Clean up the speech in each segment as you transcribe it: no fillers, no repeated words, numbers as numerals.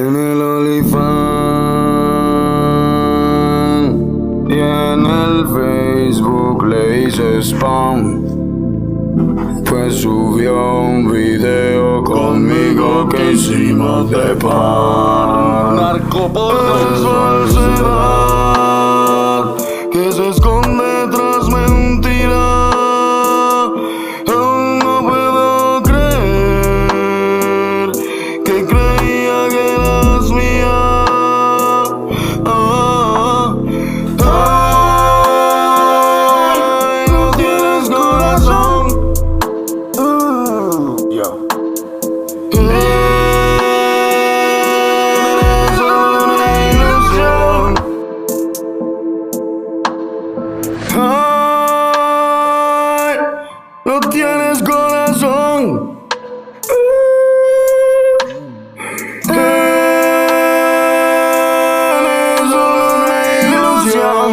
en el OnlyFans y en el Facebook le hice spam. Pues subió un video conmigo que hicimos de pan. Narco por falsedad que se esconde tras mentira. Aún no puedo creer que creía que eras mía. Ay, no tienes corazón. Eres una ilusión. Ay, no tienes corazón. Eres una ilusión.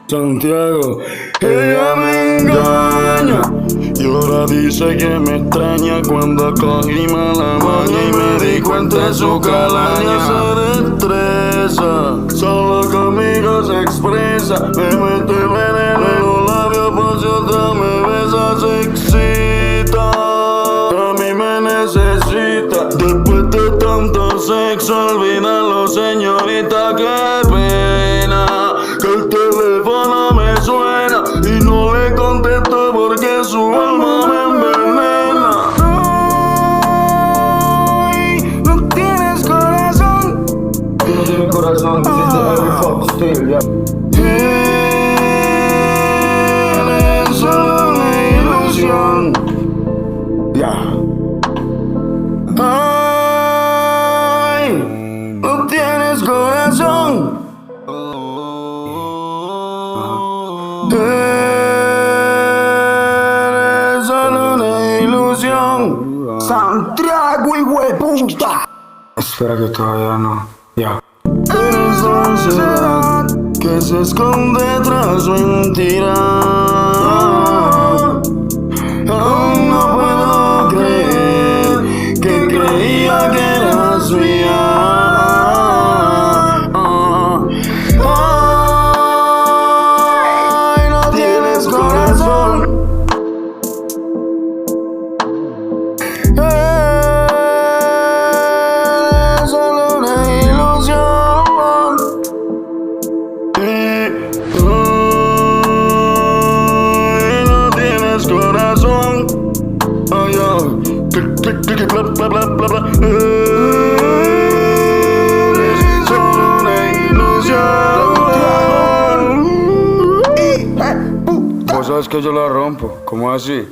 Santiago, ella me engaña y ahora dice que me extraña cuando cogí mala maña y me di cuenta de su calaña. Se destreza, solo conmigo se expresa, me mete veneno en los labios por si otra me besa, se excita, a mí me necesita. Después de tanto sexo, olvídalo, señorita, qué pena que el teléfono me suena y no le contesto porque su alma me envenena. Ay, no tienes corazón. no tienes corazón, dice Harry Fox Steel, ya. Eres solo una ilusión. Ya. Ay, no tienes corazón. Eres solo una ilusión. Santiago, hijueputa. Espera que todavía no. Ya. Eres ansiedad que se esconde tras mentira. Aún no puedo creer que creía que eras mía. Ay, no tienes corazón. Eres solo una ilusión. Ay, no tienes corazón. Ay, clic, clic, clic, bla, bla, bla, bla, bla. Eres solo una ilusión. Vos sabes que yo la rompo, ¿cómo así?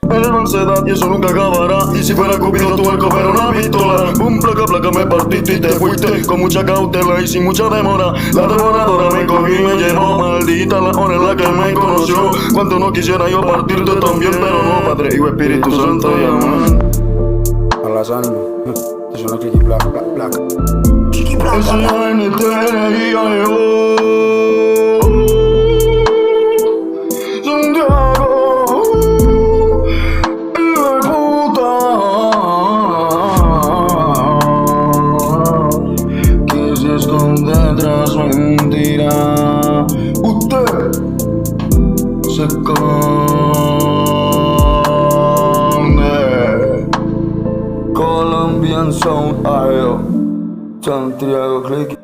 Eres ansiedad y eso nunca acabará. Y si fuera Cupido tu arco pero una pistola. Un placa placa me partiste y te fuiste con mucha cautela y sin mucha demora. La devoradora me cogió y me llevó. Maldita la hora en la que me conoció. Cuando no quisiera yo partirte también, pero no, Padre, Hijo, Espíritu Santo y amén. A las ánimas. Es una clicky black, black, black. Chiqui Blanca. Esa energía yo. Santiago, hijo de puta, que se esconde tras mentira. Usted se esconde. Colombian Sound Ayo, Santiago Click.